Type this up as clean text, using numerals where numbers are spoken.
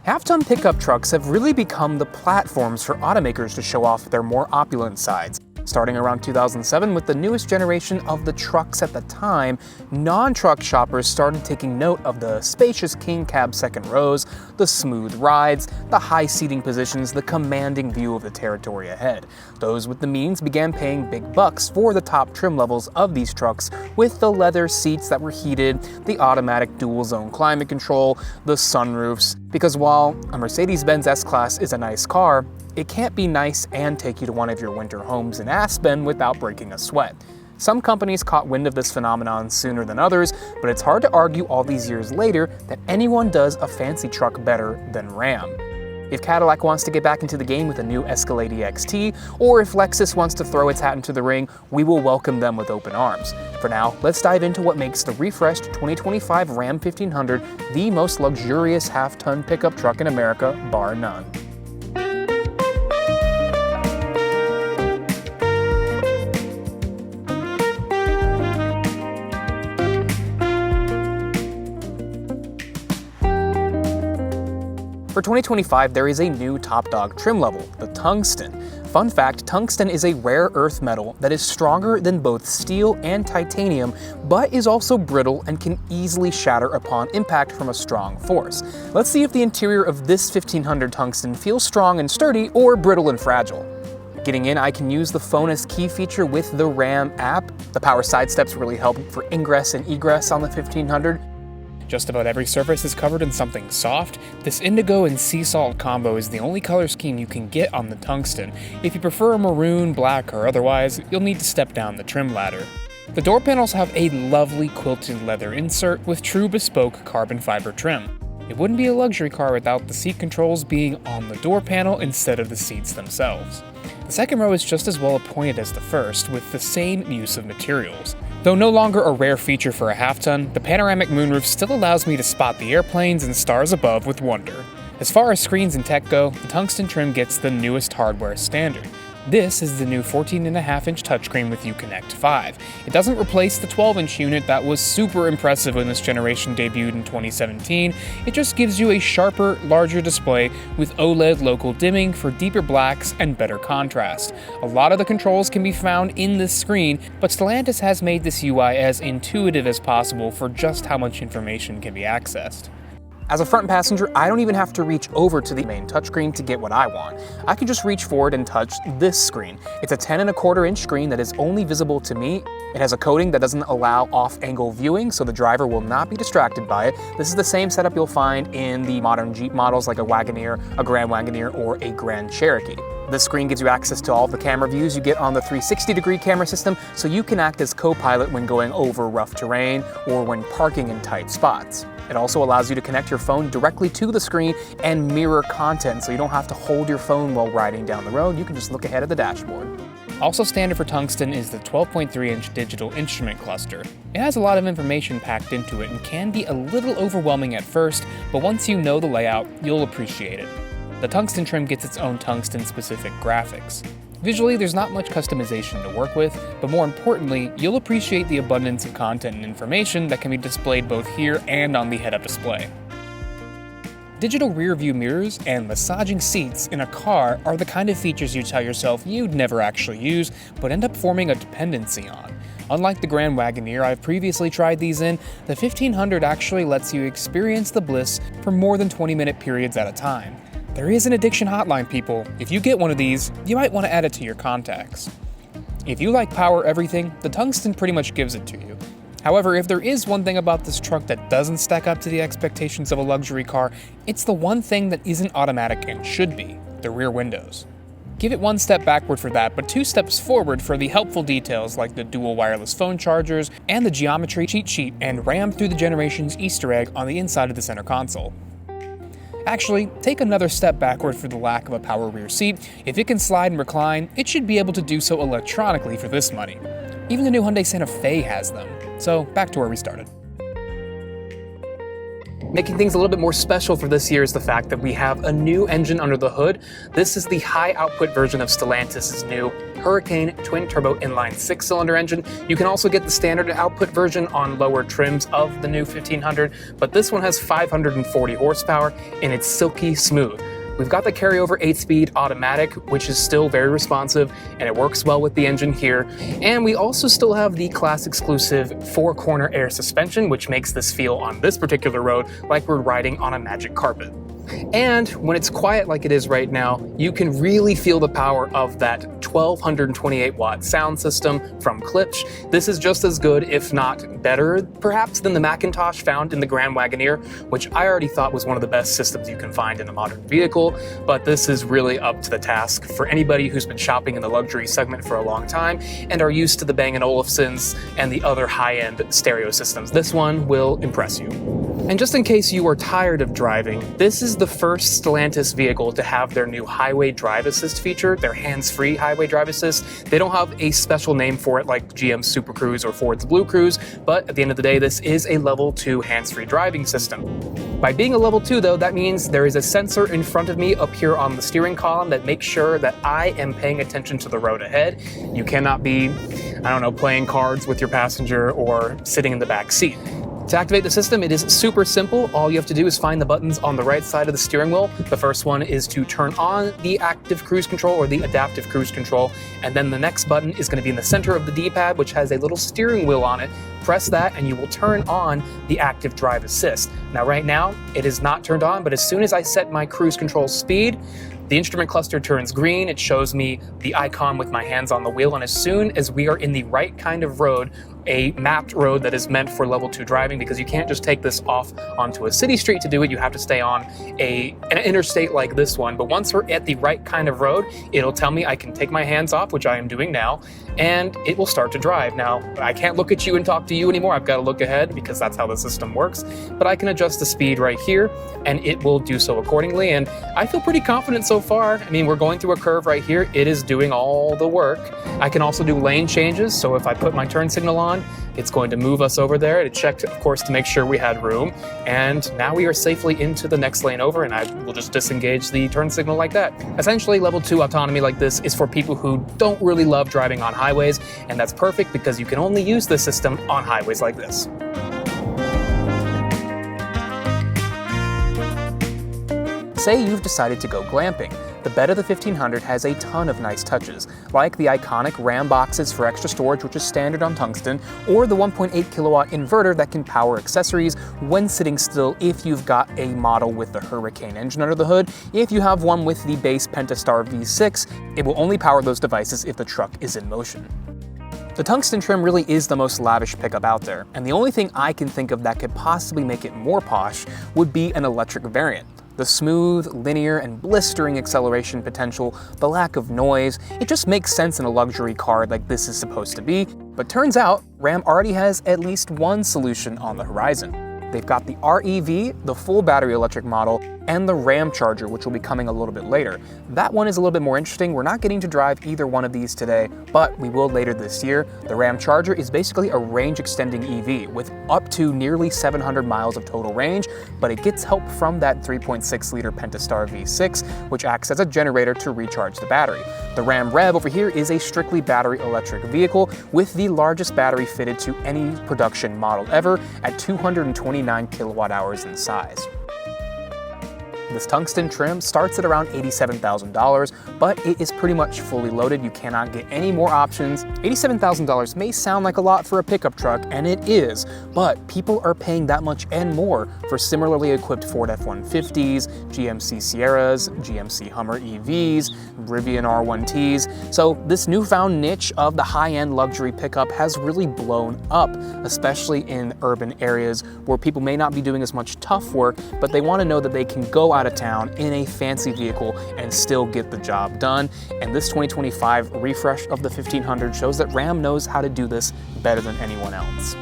Half-ton pickup trucks have really become the platforms for automakers to show off their more opulent sides. Starting around 2007 with the newest generation of the trucks at the time, non-truck shoppers started taking note of the spacious king cab second rows, the smooth rides, the high seating positions, the commanding view of the territory ahead. Those with the means began paying big bucks for the top trim levels of these trucks, with the leather seats that were heated, the automatic dual-zone climate control, the sunroofs, because while a Mercedes-Benz S-Class is a nice car, it can't be nice and take you to one of your winter homes in Aspen without breaking a sweat. Some companies caught wind of this phenomenon sooner than others, but it's hard to argue all these years later that anyone does a fancy truck better than Ram. If Cadillac wants to get back into the game with a new Escalade EXT, or if Lexus wants to throw its hat into the ring, we will welcome them with open arms. For now, let's dive into what makes the refreshed 2025 Ram 1500 the most luxurious half-ton pickup truck in America, bar none. For 2025, there is a new top dog trim level, the Tungsten. Fun fact, tungsten is a rare earth metal that is stronger than both steel and titanium, but is also brittle and can easily shatter upon impact from a strong force. Let's see if the interior of this 1500 Tungsten feels strong and sturdy or brittle and fragile. Getting in, I can use the phone as key feature with the Ram app. The power side steps really help for ingress and egress on the 1500. Just about every surface is covered in something soft. This indigo and sea salt combo is the only color scheme you can get on the Tungsten. If you prefer a maroon, black, or otherwise, you'll need to step down the trim ladder. The door panels have a lovely quilted leather insert with true bespoke carbon fiber trim. It wouldn't be a luxury car without the seat controls being on the door panel instead of the seats themselves. The second row is just as well appointed as the first, with the same use of materials. Though no longer a rare feature for a half-ton, the panoramic moonroof still allows me to spot the airplanes and stars above with wonder. As far as screens and tech go, the Tungsten trim gets the newest hardware standard. This is the new 14.5-inch touchscreen with Uconnect 5. It doesn't replace the 12-inch unit that was super impressive when this generation debuted in 2017. It just gives you a sharper, larger display with OLED local dimming for deeper blacks and better contrast. A lot of the controls can be found in this screen, but Stellantis has made this UI as intuitive as possible for just how much information can be accessed. As a front passenger, I don't even have to reach over to the main touchscreen to get what I want. I can just reach forward and touch this screen. It's a 10.25-inch screen that is only visible to me. It has a coating that doesn't allow off-angle viewing, so the driver will not be distracted by it. This is the same setup you'll find in the modern Jeep models like a Wagoneer, a Grand Wagoneer, or a Grand Cherokee. This screen gives you access to all of the camera views you get on the 360-degree camera system, so you can act as co-pilot when going over rough terrain or when parking in tight spots. It also allows you to connect your phone directly to the screen and mirror content, so you don't have to hold your phone while riding down the road. You can just look ahead at the dashboard. Also standard for Tungsten is the 12.3-inch digital instrument cluster. It has a lot of information packed into it and can be a little overwhelming at first, but once you know the layout, you'll appreciate it. The Tungsten trim gets its own Tungsten-specific graphics. Visually, there's not much customization to work with, but more importantly, you'll appreciate the abundance of content and information that can be displayed both here and on the head-up display. Digital rear-view mirrors and massaging seats in a car are the kind of features you tell yourself you'd never actually use, but end up forming a dependency on. Unlike the Grand Wagoneer I've previously tried these in, the 1500 actually lets you experience the bliss for more than 20-minute periods at a time. There is an addiction hotline, people. If you get one of these, you might want to add it to your contacts. If you like power everything, the Tungsten pretty much gives it to you. However, if there is one thing about this truck that doesn't stack up to the expectations of a luxury car, it's the one thing that isn't automatic and should be, the rear windows. Give it one step backward for that, but 2 steps forward for the helpful details like the dual wireless phone chargers and the geometry cheat sheet and Ram through the generations Easter egg on the inside of the center console. Actually, take another step backward for the lack of a power rear seat. If it can slide and recline, it should be able to do so electronically for this money. Even the new Hyundai Santa Fe has them. So back to where we started. Making things a little bit more special for this year is the fact that we have a new engine under the hood. This is the high output version of Stellantis' new Hurricane twin-turbo inline 6-cylinder engine. You can also get the standard output version on lower trims of the new 1500, but this one has 540 horsepower and it's silky smooth. We've got the carryover 8-speed automatic, which is still very responsive, and it works well with the engine here. And we also still have the class exclusive 4-corner air suspension, which makes this feel on this particular road like we're riding on a magic carpet. And when it's quiet like it is right now, you can really feel the power of that 1228 watt sound system from Klipsch. This is just as good, if not better, perhaps, than the Macintosh found in the Grand Wagoneer, which I already thought was one of the best systems you can find in a modern vehicle, but this is really up to the task for anybody who's been shopping in the luxury segment for a long time and are used to the Bang & Olufsens and the other high-end stereo systems. This one will impress you. And just in case you are tired of driving, this is the first Stellantis vehicle to have their new highway drive assist feature, their hands-free highway drive assist. They don't have a special name for it like GM's Super Cruise or Ford's Blue Cruise, but at the end of the day, this is a level 2 hands-free driving system. By being a level 2 though, that means there is a sensor in front of me up here on the steering column that makes sure that I am paying attention to the road ahead. You cannot be, I don't know, playing cards with your passenger or sitting in the back seat. To activate the system, it is super simple. All you have to do is find the buttons on the right side of the steering wheel. The first one is to turn on the active cruise control or the adaptive cruise control, and then the next button is going to be in the center of the D-pad, which has a little steering wheel on it. Press that and you will turn on the active drive assist. Now right now, it is not turned on, but as soon as I set my cruise control speed, the instrument cluster turns green. It shows me the icon with my hands on the wheel, and as soon as we are in the right kind of road, a mapped road that is meant for level 2 driving, because you can't just take this off onto a city street to do it, you have to stay on an interstate like this one. But once we're at the right kind of road, it'll tell me I can take my hands off, which I am doing now, and it will start to drive. Now, I can't look at you and talk to you anymore. I've got to look ahead because that's how the system works, but I can adjust the speed right here and it will do so accordingly. And I feel pretty confident so far. I mean, we're going through a curve right here. It is doing all the work. I can also do lane changes. So if I put my turn signal on, it's going to move us over there. It checked, of course, to make sure we had room. And now we are safely into the next lane over, and I will just disengage the turn signal like that. Essentially, level 2 autonomy like this is for people who don't really love driving on highways, and that's perfect because you can only use this system on highways like this. Say you've decided to go glamping. The bed of the 1500 has a ton of nice touches, like the iconic RAM boxes for extra storage, which is standard on Tungsten, or the 1.8 kilowatt inverter that can power accessories when sitting still if you've got a model with the Hurricane engine under the hood. If you have one with the base Pentastar V6, it will only power those devices if the truck is in motion. The Tungsten trim really is the most lavish pickup out there, and the only thing I can think of that could possibly make it more posh would be an electric variant. The smooth, linear, and blistering acceleration potential, the lack of noise, it just makes sense in a luxury car like this is supposed to be. But turns out, Ram already has at least one solution on the horizon. They've got the REV, the full battery electric model, and the Ramcharger, which will be coming a little bit later. That one is a little bit more interesting. We're not getting to drive either one of these today, but we will later this year. The Ramcharger is basically a range-extending EV with up to nearly 700 miles of total range, but it gets help from that 3.6-liter Pentastar V6, which acts as a generator to recharge the battery. The Ram REV over here is a strictly battery electric vehicle with the largest battery fitted to any production model ever at 229 kilowatt hours in size. This Tungsten trim starts at around $87,000, but it is pretty much fully loaded. You cannot get any more options. $87,000 may sound like a lot for a pickup truck, and it is, but people are paying that much and more for similarly equipped Ford F-150s, GMC Sierras, GMC Hummer EVs, Rivian R1Ts. So this newfound niche of the high-end luxury pickup has really blown up, especially in urban areas where people may not be doing as much tough work, but they want to know that they can go out of town in a fancy vehicle and still get the job done. And this 2025 refresh of the 1500 shows that Ram knows how to do this better than anyone else.